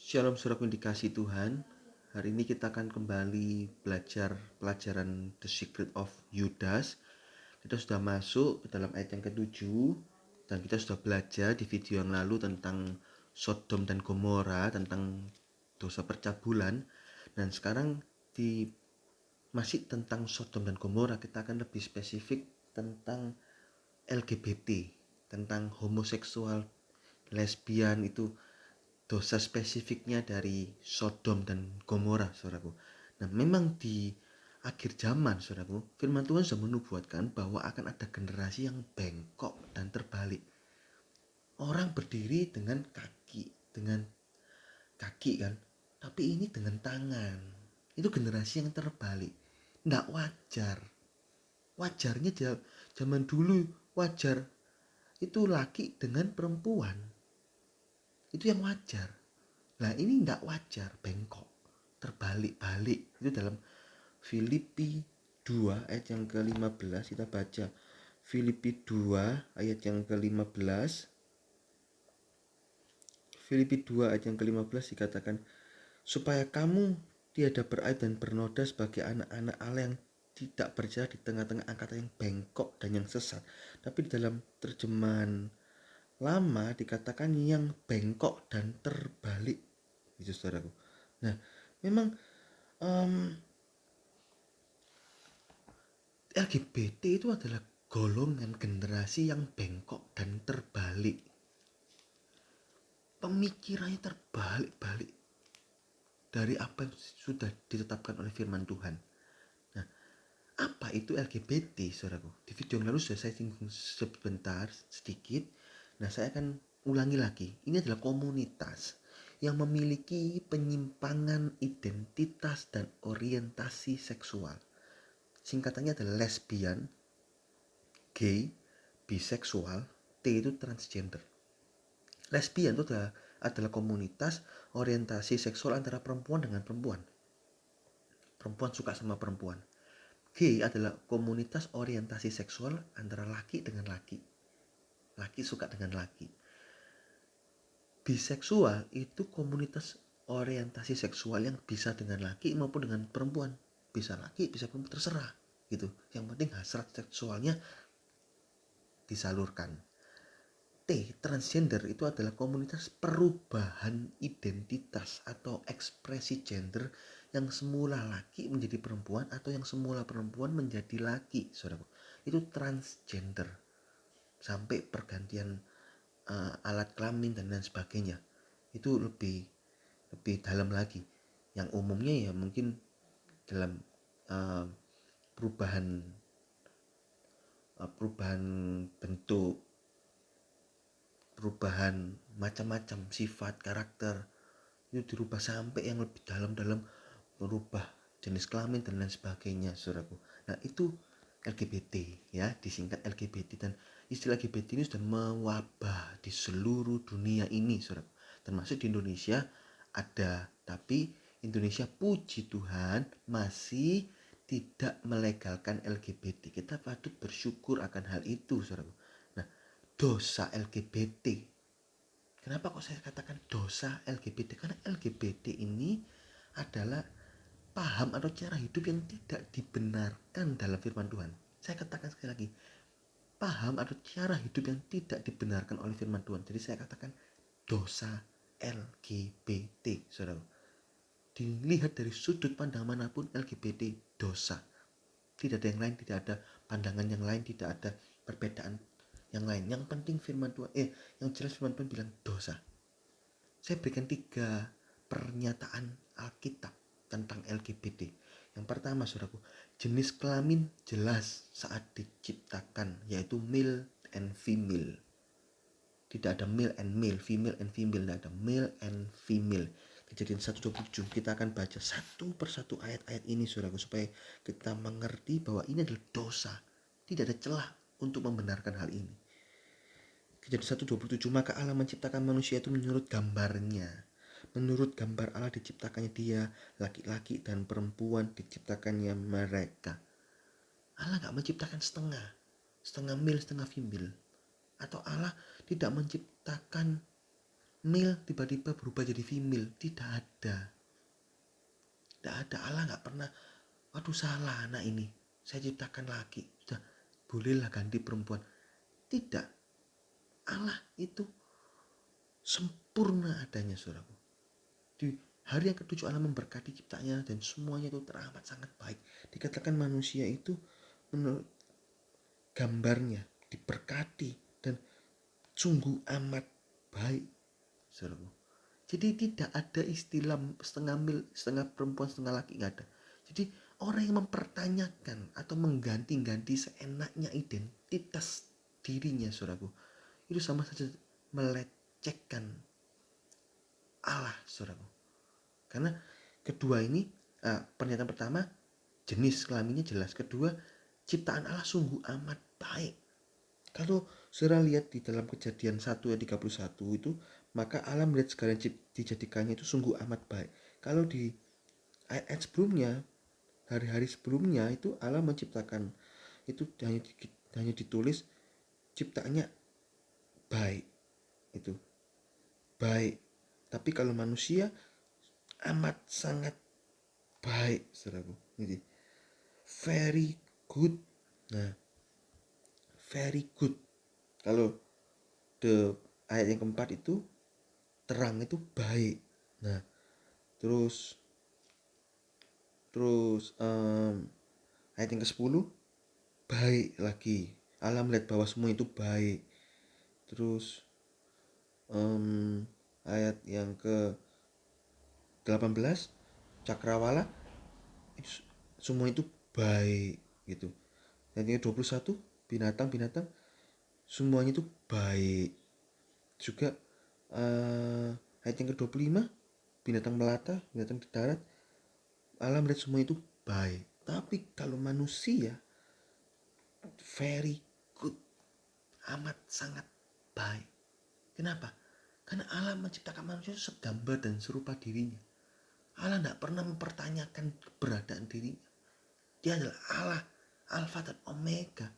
Shalom saudaraku yang dikasihi Tuhan. Hari ini kita akan kembali belajar pelajaran The Secret of Judas. Kita sudah masuk ke dalam ayat yang ke-7 dan kita sudah belajar di video yang lalu tentang Sodom dan Gomora, tentang dosa percabulan. Dan sekarang masih tentang Sodom dan Gomora, kita akan lebih spesifik tentang LGBT, tentang homoseksual, lesbian. Itu dosa spesifiknya dari Sodom dan Gomora, saudaraku. Nah, memang di akhir zaman, saudaraku, firman Tuhan sudah menubuatkan bahwa akan ada generasi yang bengkok dan terbalik. Orang berdiri dengan kaki kan, tapi ini dengan tangan. Itu generasi yang terbalik. Nggak wajar. Wajarnya zaman dulu wajar itu laki dengan perempuan. Itu yang wajar. Nah, ini enggak wajar, bengkok, terbalik-balik. Itu dalam Filipi 2 ayat yang ke-15, kita baca Filipi 2 ayat yang ke-15. Filipi 2 ayat yang ke-15 dikatakan, supaya kamu tiada beraib dan bernoda sebagai anak-anak Allah yang tidak percaya di tengah-tengah angkatan yang bengkok dan yang sesat. Tapi di dalam terjemahan lama dikatakan yang bengkok dan terbalik, itu saudaraku. Nah, memang LGBT itu adalah golongan generasi yang bengkok dan terbalik. Pemikirannya terbalik-balik dari apa yang sudah ditetapkan oleh firman Tuhan. Nah, apa itu LGBT, saudaraku? Di video yang lalu sudah saya singgung sebentar, sedikit. Nah, saya akan ulangi lagi. Ini adalah komunitas yang memiliki penyimpangan identitas dan orientasi seksual. Singkatannya adalah lesbian, gay, biseksual, T itu transgender. Lesbian itu adalah komunitas orientasi seksual antara perempuan dengan perempuan. Perempuan suka sama perempuan. Gay adalah komunitas orientasi seksual antara laki dengan laki. Laki suka dengan laki. Biseksual itu komunitas orientasi seksual yang bisa dengan laki maupun dengan perempuan. Bisa laki, bisa perempuan, terserah gitu. Yang penting hasrat seksualnya disalurkan. T, transgender itu adalah komunitas perubahan identitas atau ekspresi gender yang semula laki menjadi perempuan atau yang semula perempuan menjadi laki, saudara. Itu transgender. Sampai pergantian alat kelamin dan lain sebagainya. Itu lebih dalam lagi. Yang umumnya ya mungkin dalam perubahan bentuk, perubahan macam-macam sifat, karakter, itu dirubah sampai yang lebih dalam merubah jenis kelamin dan lain sebagainya, saudaraku. Nah, itu LGBT ya, disingkat LGBT. Dan istilah LGBT ini sudah mewabah di seluruh dunia ini, saudaraku. Termasuk di Indonesia ada, tapi Indonesia puji Tuhan masih tidak melegalkan LGBT. Kita patut bersyukur akan hal itu, saudaraku. Nah, dosa LGBT. Kenapa kok saya katakan dosa LGBT? Karena LGBT ini adalah paham atau cara hidup yang tidak dibenarkan dalam firman Tuhan. Saya katakan sekali lagi, paham atau cara hidup yang tidak dibenarkan oleh firman Tuhan. Jadi saya katakan dosa LGBT, saudara. Dilihat dari sudut pandang manapun, LGBT dosa. Tidak ada yang lain, tidak ada pandangan yang lain, tidak ada perbedaan yang lain. Yang penting firman Tuhan, yang jelas firman Tuhan bilang dosa. Saya berikan 3 pernyataan Alkitab tentang LGBT. Yang pertama, saudaraku, jenis kelamin jelas saat diciptakan, yaitu male and female. Tidak ada male and male, female and female, tidak ada male and female. Kejadian 1:27, kita akan baca satu persatu ayat-ayat ini, saudaraku, supaya kita mengerti bahwa ini adalah dosa. Tidak ada celah untuk membenarkan hal ini. Kejadian 1:27, maka Allah menciptakan manusia itu menurut gambarnya. Menurut gambar Allah diciptakannya dia, laki-laki dan perempuan diciptakannya mereka. Allah gak menciptakan setengah male, setengah female. Atau Allah tidak menciptakan male tiba-tiba berubah jadi female. Tidak ada. Tidak ada. Allah nggak pernah, waduh salah anak ini, saya ciptakan laki, sudah bolehlah ganti perempuan. Tidak. Allah itu sempurna adanya, saudaraku. Di hari yang ketujuh Allah memberkati ciptanya dan semuanya itu teramat sangat baik. Dikatakan manusia itu menurut gambarnya diberkati dan sungguh amat baik, saudaraku. Jadi tidak ada istilah setengah mil, setengah perempuan, setengah laki, nggak ada. Jadi orang yang mempertanyakan atau mengganti-ganti seenaknya identitas dirinya, saudaraku, itu sama saja melecehkan Allah, saudaraku. Karena kedua ini, pernyataan pertama jenis kelaminnya jelas, kedua ciptaan Allah sungguh amat baik. Kalau saudara lihat di dalam Kejadian 1 ayat 31 itu, maka Allah melihat segala yang dijadikannya itu sungguh amat baik. Kalau di ayat sebelumnya, hari-hari sebelumnya itu Allah menciptakan itu hanya ditulis ciptaannya baik, itu baik. Tapi kalau manusia amat sangat baik, saudaraku. Jadi very good. Nah, very good. Kalau ayat yang keempat itu terang itu baik. Nah, terus ayat yang ke-10 baik lagi. Allah melihat bahwa semua itu baik. Terus ayat yang ke-18 cakrawala itu, semua itu baik gitu. Dan yang ke-21 binatang-binatang semuanya itu baik. Juga ayat yang ke-25 binatang melata, binatang di darat, Allah melihat semua itu baik. Tapi kalau manusia very good, amat sangat baik. Kenapa? Karena Allah menciptakan manusia segambar dan serupa dirinya. Allah tidak pernah mempertanyakan keberadaan dirinya. Dia adalah Allah, Alfa dan Omega.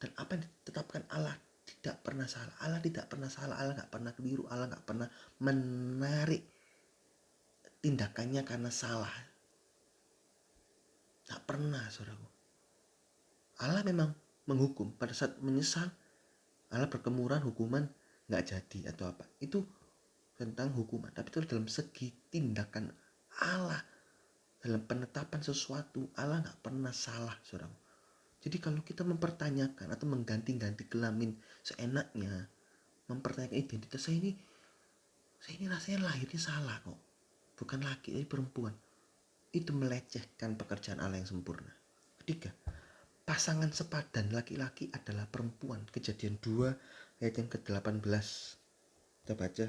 Dan apa yang ditetapkan Allah tidak pernah salah. Allah tidak pernah salah. Allah nggak pernah keliru. Allah nggak pernah menarik tindakannya karena salah. Nggak pernah, saudaraku. Allah memang menghukum. Pada saat menyesal, Allah berkemuran hukuman nggak jadi atau apa. Itu tentang hukuman. Tapi itu dalam segi tindakan Allah, dalam penetapan sesuatu, Allah nggak pernah salah, saudaraku. Jadi kalau kita mempertanyakan atau mengganti-ganti kelamin seenaknya, mempertanyakan identitas saya ini rasanya lahirnya salah kok, bukan laki tapi perempuan, itu melecehkan pekerjaan Allah yang sempurna. Ketiga, pasangan sepadan laki-laki adalah perempuan. Kejadian 2 ayat yang ke-18. Kita baca.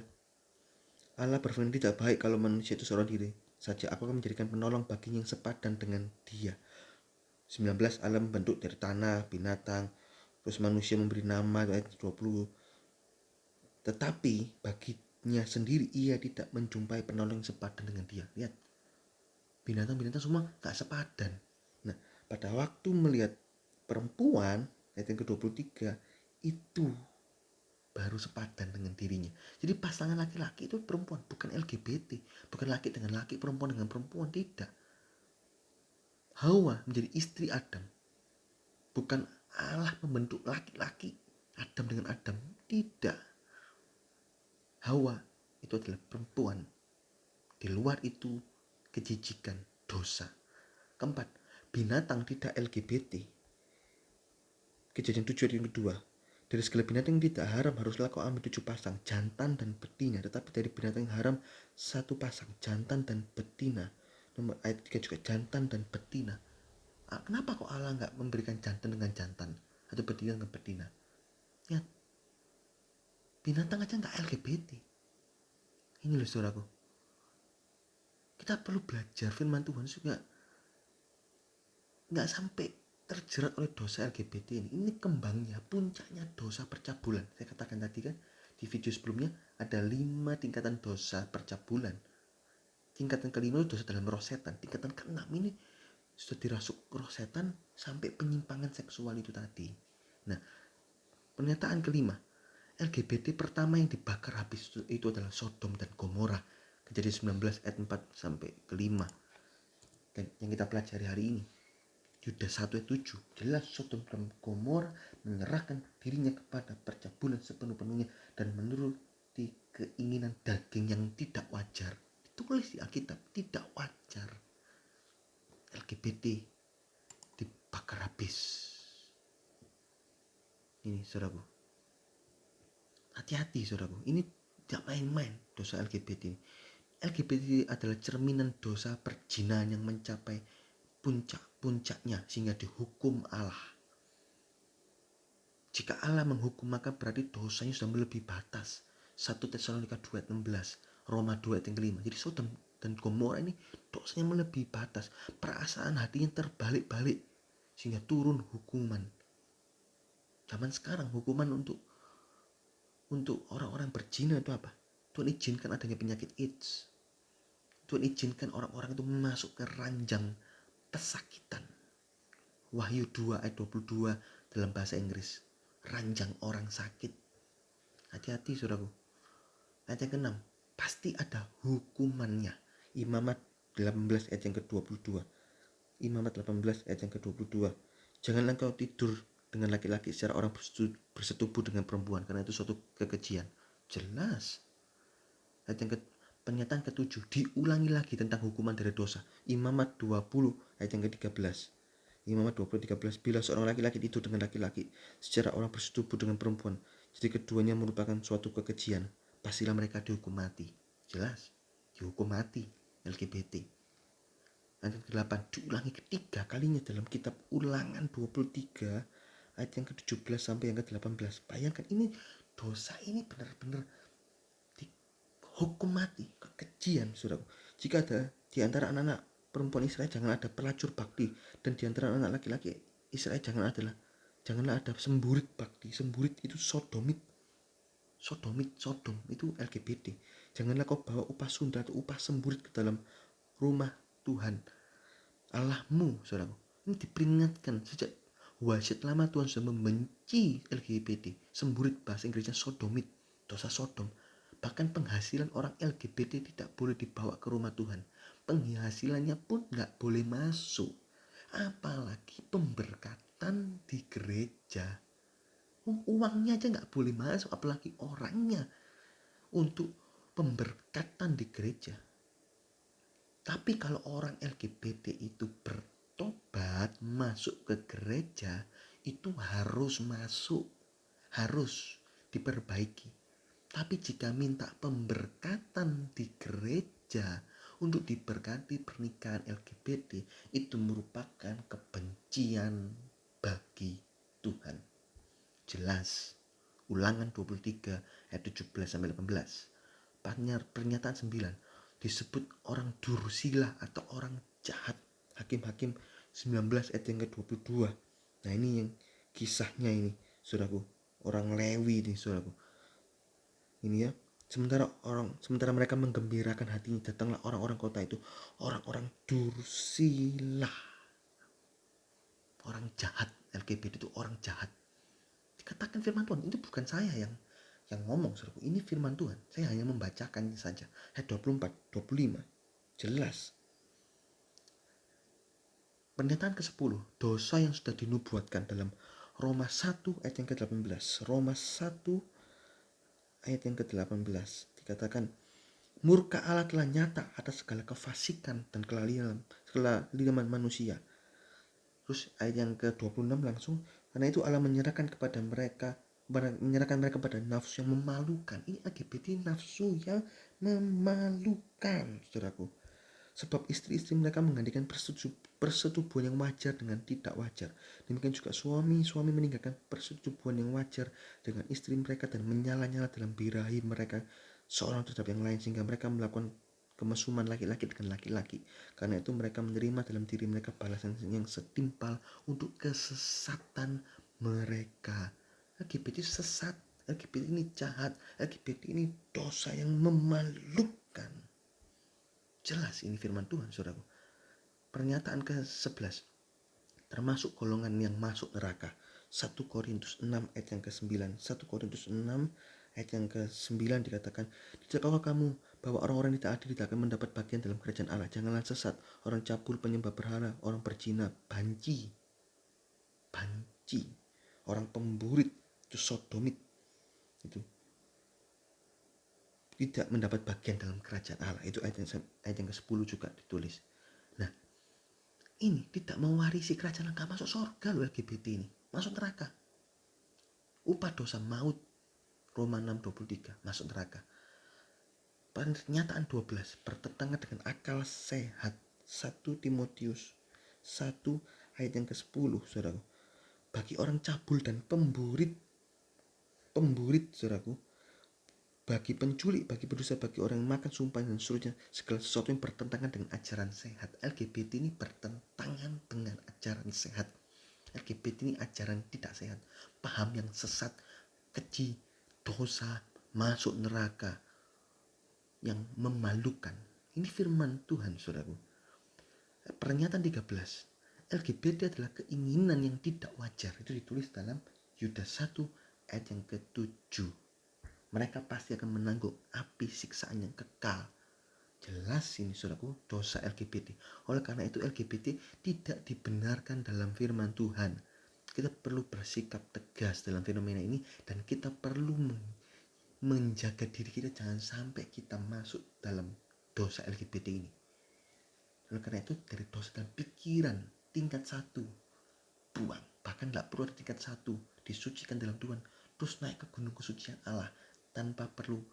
Allah berfirman, tidak baik kalau manusia itu seorang diri saja. Aku akan menjadikan penolong baginya yang sepadan dengan dia. 19 Allah membentuk dari tanah, binatang, terus manusia memberi nama, ayat 20. Tetapi baginya sendiri ia tidak menjumpai penolong yang sepadan dengan dia. Lihat, binatang-binatang semua gak sepadan. Nah, pada waktu melihat perempuan, ayat yang ke-23, itu baru sepadan dengan dirinya. Jadi pasangan laki-laki itu perempuan, bukan LGBT, bukan laki dengan laki, perempuan dengan perempuan, tidak. Hawa menjadi istri Adam, bukan Allah membentuk laki-laki Adam dengan Adam, tidak. Hawa itu adalah perempuan. Di luar itu kejijikan, dosa. Keempat, binatang tidak LGBT. Kejadian 7 ayat yang kedua. Dari segala binatang yang tidak haram haruslah kau ambil 7 pasang, jantan dan betina. Tetapi dari binatang yang haram 1 pasang, jantan dan betina. Nomor ayat 3 juga, jantan dan betina. Kenapa kok Allah nggak memberikan jantan dengan jantan atau betina dengan betina? Ya, binatang aja nggak LGBT. Ini loh saudaraku. Kita perlu belajar firman Tuhan juga nggak sampai terjerat oleh dosa LGBT ini. Ini kembangnya, puncaknya dosa percabulan. Saya katakan tadi kan di video sebelumnya ada 5 tingkatan dosa percabulan. Tingkatan kelima itu dosa dalam roh setan. Tingkatan keenam ini sudah dirasuk roh setan sampai penyimpangan seksual itu tadi. Nah, pernyataan kelima, LGBT pertama yang dibakar habis itu adalah Sodom dan Gomora. Kejadian 19 ayat 4 sampai ke 5. Dan yang kita pelajari hari ini, Yudas 1 ayat 7, jelas Sodom dan Gomora menyerahkan dirinya kepada percabulan sepenuh-penuhnya dan menuruti keinginan daging yang tidak wajar. Ditulis di Alkitab, tidak wajar. LGBT dibakar habis. Ini saudaraku, hati-hati saudaraku, ini tidak main-main dosa LGBT ini. LGBT adalah cerminan dosa perzinahan yang mencapai puncak-puncaknya sehingga dihukum Allah. Jika Allah menghukum, maka berarti dosanya sudah melebihi batas. 1 Tesalonika 2 ayat 16, Roma 2 ayat 5. Jadi Sodom dan Gomora ini dosanya melebihi batas. Perasaan hatinya terbalik-balik sehingga turun hukuman. Zaman sekarang hukuman untuk orang-orang berzina itu apa? Tuhan izinkan adanya penyakit AIDS. Tuhan izinkan orang-orang itu masuk ke ranjang pesakitan. Wahyu 2 ayat 22 dalam bahasa Inggris. Ranjang orang sakit. Hati-hati saudaraku. Ayat yang ke-6. Pasti ada hukumannya. Imamat 18 ayat yang ke-22. Imamat 18 ayat yang ke-22. Janganlah engkau tidur dengan laki-laki secara orang bersetubuh dengan perempuan, karena itu suatu kekejian. Jelas. Ayat yang pernyataan ke-7, diulangi lagi tentang hukuman dari dosa. Imamat 20 ayat yang ke-13. Imamat 20:13, bila seorang laki-laki tidur dengan laki-laki secara orang bersetubuh dengan perempuan, jadi keduanya merupakan suatu kekejian, pastilah mereka dihukum mati. Jelas, dihukum mati LGBT. Ayat yang ke-8, diulangi ketiga kalinya dalam kitab Ulangan 23 ayat yang ke-17 sampai yang ke-18. Bayangkan, ini dosa ini benar-benar hukum mati, kekejian saudaraku. Jika ada di antara anak-anak perempuan Israel, jangan ada pelacur bakti, dan di antara anak laki-laki Israel janganlah ada semburit bakti. Semburit itu Sodom itu LGBT. Janganlah kau bawa upah sundal atau upah semburit ke dalam rumah Tuhan Allahmu, saudaraku. Ini diperingatkan sejak wasiat lama. Tuhan sudah membenci LGBT. Semburit bahasa Inggrisnya sodomit, dosa Sodom. Bahkan penghasilan orang LGBT tidak boleh dibawa ke rumah Tuhan. Penghasilannya pun gak boleh masuk. Apalagi pemberkatan di gereja. Uangnya aja gak boleh masuk, apalagi orangnya untuk pemberkatan di gereja. Tapi kalau orang LGBT itu bertobat masuk ke gereja, itu harus masuk, harus diperbaiki. Tapi jika minta pemberkatan di gereja untuk diberkati pernikahan LGBT, itu merupakan kebencian bagi Tuhan. Jelas. Ulangan 23 ayat 17 sampai 18. Pernyataan 9 disebut orang dursila atau orang jahat. Hakim-hakim 19 ayat yang ke-22. Nah, ini yang kisahnya ini, saudaraku. Orang Lewi ini, saudaraku. Ini ya, sementara mereka menggembirakan hatinya, datanglah orang-orang kota itu, orang-orang dursila, orang jahat. LGBT itu orang jahat. Dikatakan firman Tuhan, itu bukan saya yang ngomong, saudaraku. Ini firman Tuhan, saya hanya membacakannya saja. Ayat 24, 25, jelas. Pernyataan ke-10, dosa yang sudah dinubuatkan dalam Roma 1 ayat yang ke-18. Roma 1 ayat yang ke-18 dikatakan, murka Allah telah nyata atas segala kefasikan dan kelaliman manusia. Terus ayat yang ke-26 langsung, karena itu Allah menyerahkan mereka kepada nafsu yang memalukan. Ini LGBT, nafsu yang memalukan, saudaraku. Sebab istri-istri mereka menggantikan persetubuhan yang wajar dengan tidak wajar. Demikian juga suami meninggalkan persetubuhan yang wajar dengan istri mereka dan menyala-nyala dalam birahi mereka seorang terhadap yang lain, sehingga mereka melakukan kemesuman laki-laki dengan laki-laki. Karena itu mereka menerima dalam diri mereka balasan yang setimpal untuk kesesatan mereka. LGBT sesat, LGBT ini jahat, LGBT ini dosa yang memalukan. Jelas ini firman Tuhan, saudaraku. Pernyataan ke-11, termasuk golongan yang masuk neraka. 1 Korintus 6 ayat yang ke-9. 1 Korintus 6 ayat yang ke-9 dikatakan, "Tidakkah kamu bahwa orang-orang yang taat tidak akan mendapat bagian dalam kerajaan Allah? Janganlah sesat, orang cabul, penyembah berhala, orang berzina, banci, orang pemburit, itu sodomit, itu tidak mendapat bagian dalam kerajaan Allah." Itu ayat yang ke-10 juga ditulis. Nah, ini tidak mewarisi kerajaan Allah, masuk surga loh LGBT ini, masuk neraka. Upah dosa maut, Roma 6:23, masuk neraka. Pernyataan 12 bertentangan dengan akal sehat. 1 Timotius 1 ayat yang ke-10, saudaraku. Bagi orang cabul dan pemburit, saudaraku, bagi penculik, bagi berdosa, bagi orang yang makan sumpah dan seterusnya, segala sesuatu yang bertentangan dengan ajaran sehat. LGBT ini bertentangan dengan ajaran sehat. LGBT ini ajaran tidak sehat, paham yang sesat, keji, dosa, masuk neraka, yang memalukan. Ini firman Tuhan, saudaraku. Pernyataan 13, LGBT adalah keinginan yang tidak wajar. Itu ditulis dalam Yudas 1 ayat yang ke-7. Mereka pasti akan menanggung api siksaan yang kekal. Jelas ini, saudaraku, dosa LGBT. Oleh karena itu LGBT tidak dibenarkan dalam firman Tuhan. Kita perlu bersikap tegas dalam fenomena ini, dan kita perlu menjaga diri kita jangan sampai kita masuk dalam dosa LGBT ini. Oleh karena itu, dari dosa dan pikiran tingkat 1 buang, bahkan tidak perlu ada tingkat 1, disucikan dalam Tuhan, terus naik ke gunung kesucian Allah tanpa perlu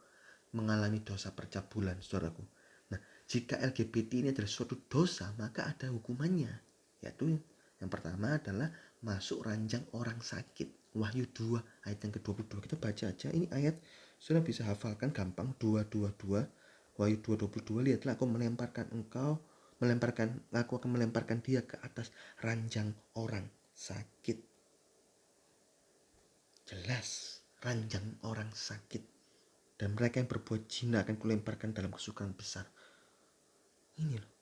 mengalami dosa percabulan, saudaraku. Nah, jika LGBT ini adalah suatu dosa, maka ada hukumannya, yaitu yang pertama adalah masuk ranjang orang sakit. Wahyu 2 ayat yang ke-22. Kita baca aja, ini ayat sudah bisa hafalkan gampang. 2:22, Wahyu 2:22, lihatlah aku akan melemparkan dia ke atas ranjang orang sakit. Jelas, ranjang orang sakit. Dan mereka yang berbuat zina akan kulemparkan dalam kesukaran besar. Ini loh.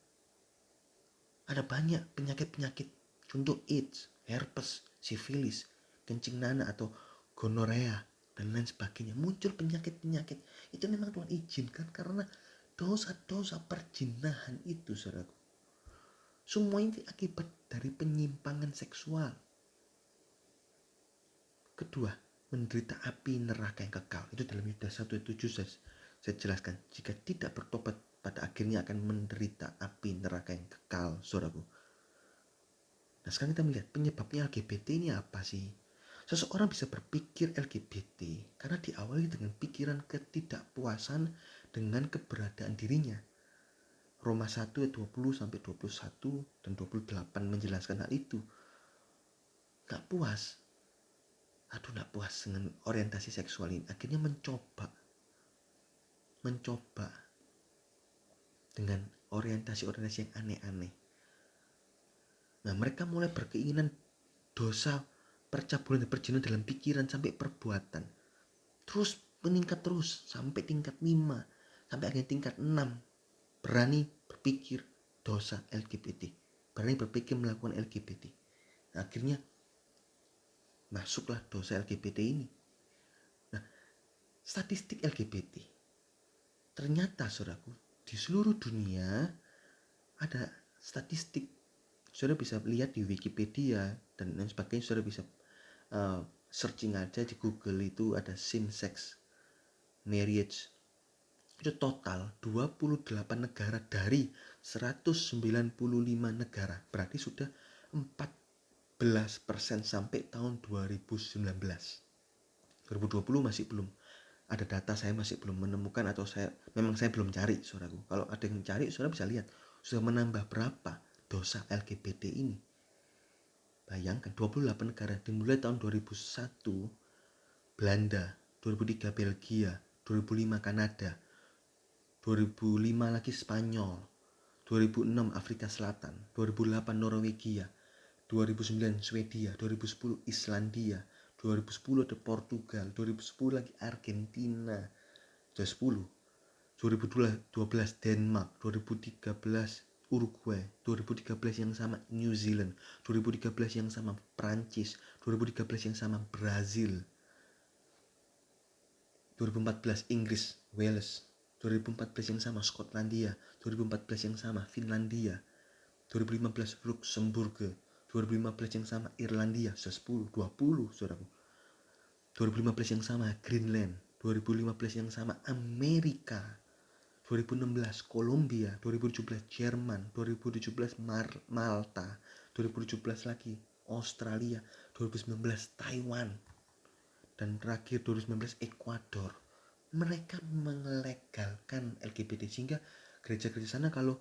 Ada banyak penyakit-penyakit. Contoh AIDS, herpes, sifilis, kencing nanah atau gonorea, dan lain sebagainya. Muncul penyakit-penyakit. Itu memang Tuhan izinkan karena dosa-dosa perjinahan itu, saudaraku. Semua ini akibat dari penyimpangan seksual. Kedua, menderita api neraka yang kekal. Itu dalam Yudas 1:7 saya jelaskan. Jika tidak bertobat, pada akhirnya akan menderita api neraka yang kekal, saudaraku. Nah, sekarang kita melihat penyebabnya LGBT ini apa sih? Seseorang bisa berpikir LGBT karena diawali dengan pikiran ketidakpuasan dengan keberadaan dirinya. Roma 1 ayat 20-21 dan 28 menjelaskan hal itu. Gak puas dengan orientasi seksual ini, akhirnya mencoba dengan orientasi yang aneh-aneh. Nah, mereka mulai berkeinginan dosa percabulan dan perzinahan dalam pikiran sampai perbuatan. Terus meningkat terus sampai tingkat 5, sampai akhirnya tingkat 6. Berani berpikir dosa LGBT, berani berpikir melakukan LGBT. Nah, akhirnya masuklah dosa LGBT ini. Nah, statistik LGBT, ternyata, saudaraku, di seluruh dunia ada statistik. Saudara bisa lihat di Wikipedia dan lain sebagainya. Saudara bisa searching aja di Google, itu ada same-sex marriage. Itu total 28 negara dari 195 negara. Berarti sudah 14% sampai tahun 2019. 2020 masih belum ada data, saya masih belum menemukan, atau saya belum cari, saudaraku. Kalau ada yang cari, saudara bisa lihat sudah menambah berapa dosa LGBT ini. Bayangkan 28 negara, dimulai tahun 2001 Belanda, 2003 Belgia, 2005 Kanada, 2005 lagi Spanyol, 2006 Afrika Selatan, 2008 Norwegia, 2009 Swedia, 2010 Islandia, 2010 ada Portugal, 2010 lagi Argentina, 2012 Denmark, 2013 Uruguay, 2013 yang sama New Zealand, 2013 yang sama Prancis, 2013 yang sama Brazil, 2014 Inggris, Wales, 2014 yang sama Skotlandia, 2014 yang sama Finlandia, 2015 Luxembourg, 2015 yang sama Irlandia, 10, 20, saudaraku. 2015 yang sama Greenland, 2015 yang sama Amerika, 2016 Kolombia, 2017 Jerman, 2017 Malta, 2017 lagi Australia, 2019 Taiwan, dan terakhir 2019 Ekuador. Mereka melegalkan LGBT, sehingga gereja-gereja sana kalau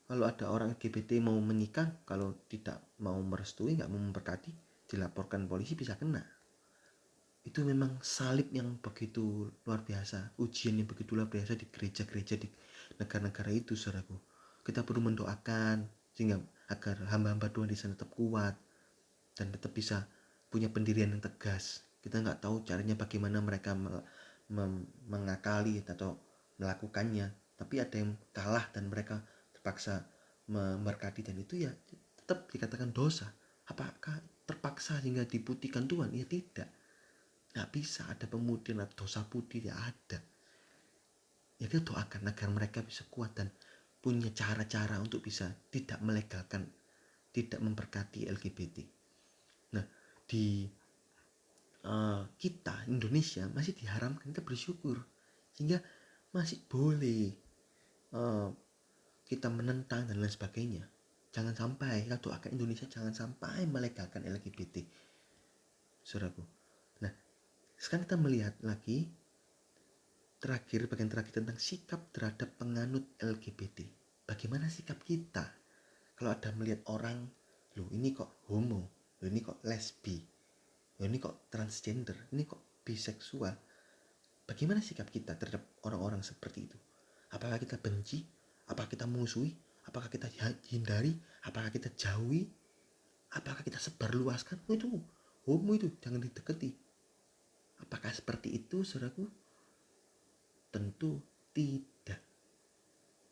ada orang LGBT mau menikah, kalau tidak mau merestui, nggak mau memberkati, dilaporkan polisi, bisa kena. Itu memang salib yang begitu luar biasa, ujian yang begitu luar biasa di gereja-gereja di negara-negara itu, saudaraku. Kita perlu mendoakan sehingga agar hamba-hamba Tuhan di sana tetap kuat dan tetap bisa punya pendirian yang tegas. Kita nggak tahu caranya bagaimana mereka mengakali atau melakukannya, tapi ada yang kalah dan mereka terpaksa memberkati, dan itu ya tetap dikatakan dosa. Apakah terpaksa hingga diputihkan Tuhan? Ya tidak. Nggak bisa ada pemutihan atau dosa putih, ya ada. Ya kita doakan agar mereka bisa kuat dan punya cara-cara untuk bisa tidak melegalkan, tidak memberkati LGBT. Nah, di kita Indonesia masih diharamkan, kita bersyukur sehingga masih boleh kita menentang dan lain sebagainya. Jangan sampai, kita doakan Indonesia jangan sampai melegalkan LGBT, saudaraku. Nah, sekarang kita melihat lagi bagian terakhir tentang sikap terhadap penganut LGBT. Bagaimana sikap kita kalau ada melihat orang, loh ini kok homo, loh ini kok lesbi, loh ini kok transgender, ini kok biseksual. Bagaimana sikap kita terhadap orang-orang seperti itu? Apakah kita benci? Apakah kita musuhi? Apakah kita hindari? Apakah kita jauhi? Apakah kita sebarluaskan? Oh, itu homo, itu jangan didekati. Apakah seperti itu, saudaraku? Tentu tidak.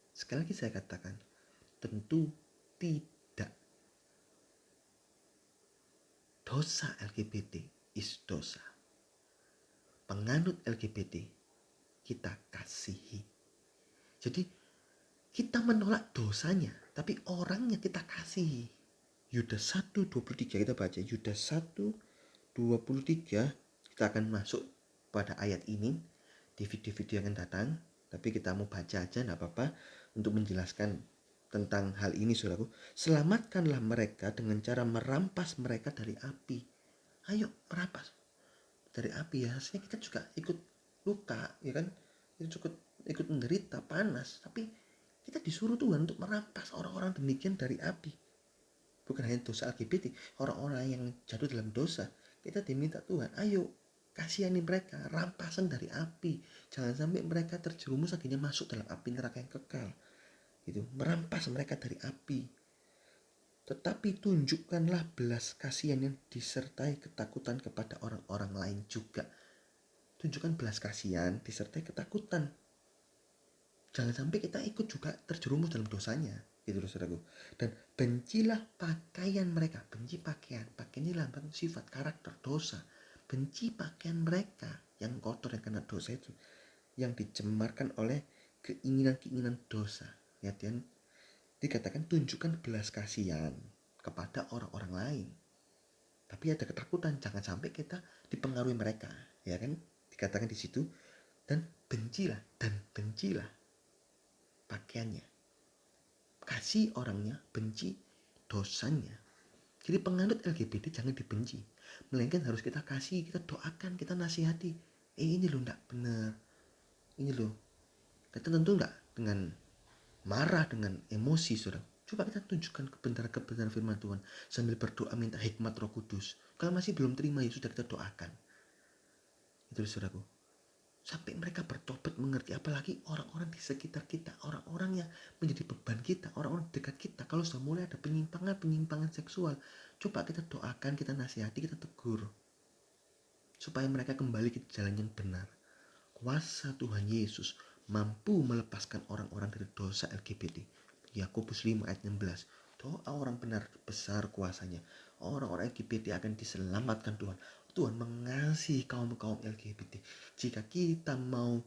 Sekali lagi saya katakan, tentu tidak. Dosa LGBT is dosa. Penganut LGBT kita kasihi. Jadi kita menolak dosanya, tapi orangnya kita kasihi. Yudas 1:23 kita baca. Yudas 1:23 kita akan masuk pada ayat ini di video-video yang akan datang. Tapi kita mau baca aja, gak apa-apa, untuk menjelaskan tentang hal ini, saudaraku. Selamatkanlah mereka dengan cara merampas mereka dari api. Ayo merampas dari api, ya hasilnya kita juga ikut luka, ya kan, kita juga ikut menderita panas, tapi kita disuruh Tuhan untuk merampas orang-orang demikian dari api. Bukan hanya dosa LGBT, orang-orang yang jatuh dalam dosa, kita diminta Tuhan, ayo kasihani mereka, rampasan dari api, jangan sampai mereka terjerumus akhirnya masuk dalam api neraka yang kekal. Itu merampas mereka dari api. Tetapi tunjukkanlah belas kasihan yang disertai ketakutan kepada orang-orang lain juga. Tunjukkan belas kasihan disertai ketakutan. Jangan sampai kita ikut juga terjerumus dalam dosanya, gitu loh, saudaraku. Dan bencilah pakaian mereka. Benci pakaian ini lambang sifat, karakter, dosa. Benci pakaian mereka yang kotor, yang kena dosa itu, yang dicemarkan oleh keinginan-keinginan dosa. Ya, dan dikatakan tunjukkan belas kasihan kepada orang-orang lain. Tapi ada ketakutan, jangan sampai kita dipengaruhi mereka, ya kan? Dikatakan di situ, dan bencilah pakaiannya. Kasih orangnya, benci dosanya. Jadi penganut LGBT jangan dibenci, melainkan harus kita kasih, kita doakan, kita nasihati. Ini loh enggak benar, ini loh. Kita tentu enggak dengan marah, dengan emosi, saudara. Coba kita tunjukkan kebenaran firman Tuhan sambil berdoa minta hikmat Roh Kudus. Kalau masih belum terima, ya sudah, kita doakan. Itu, saudaraku. Sampai mereka bertobat, mengerti. Apalagi orang-orang di sekitar kita, orang-orang yang menjadi beban kita, orang-orang dekat kita. Kalau sudah mulai ada penyimpangan seksual, coba kita doakan, kita nasihati, kita tegur, supaya mereka kembali ke jalan yang benar. Kuasa Tuhan Yesus mampu melepaskan orang-orang dari dosa LGBT. Yakobus 5 ayat 16. Doa orang benar besar kuasanya. Orang-orang LGBT akan diselamatkan Tuhan. Tuhan mengasihi kaum-kaum LGBT. Jika kita mau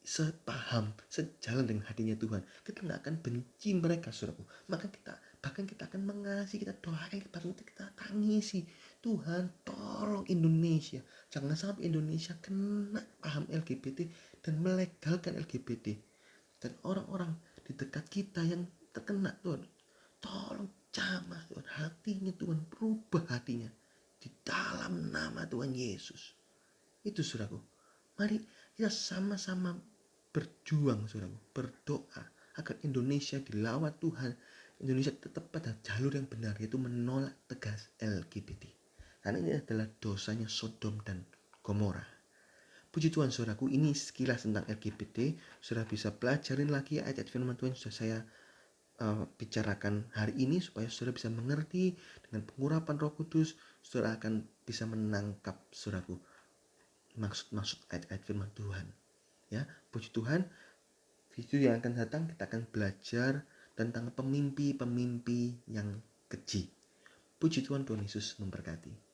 sepaham, sejalan dengan hatinya Tuhan, kita nggak akan benci mereka, saudaraku. Bahkan kita akan mengasihi, kita doakan, bahkan kita tangisi. Tuhan, tolong Indonesia. Jangan sampai Indonesia kena paham LGBT dan melegalkan LGBT. Dan orang-orang di dekat kita yang terkena, Tuhan, tolong jamah Tuhan, hatinya Tuhan, berubah hatinya. Di dalam nama Tuhan Yesus. Itu saudaraku. Mari kita sama-sama berjuang, saudaraku, berdoa agar Indonesia dilawat Tuhan. Indonesia tetap pada jalur yang benar, yaitu menolak tegas LGBT. Karena ini adalah dosanya Sodom dan Gomora. Puji Tuhan, saudaraku, ini sekilas tentang LGBT. Saudara bisa pelajarin lagi ayat-ayat firman Tuhan sudah saya bicarakan hari ini, supaya saudara bisa mengerti. Dengan pengurapan Roh Kudus, saudara akan bisa menangkap, saudaraku, maksud ayat-ayat firman Tuhan. Ya, puji Tuhan. Video yang akan datang kita akan belajar tentang pemimpi-pemimpi yang keji. Puji Tuhan, Tuhan Yesus memberkati.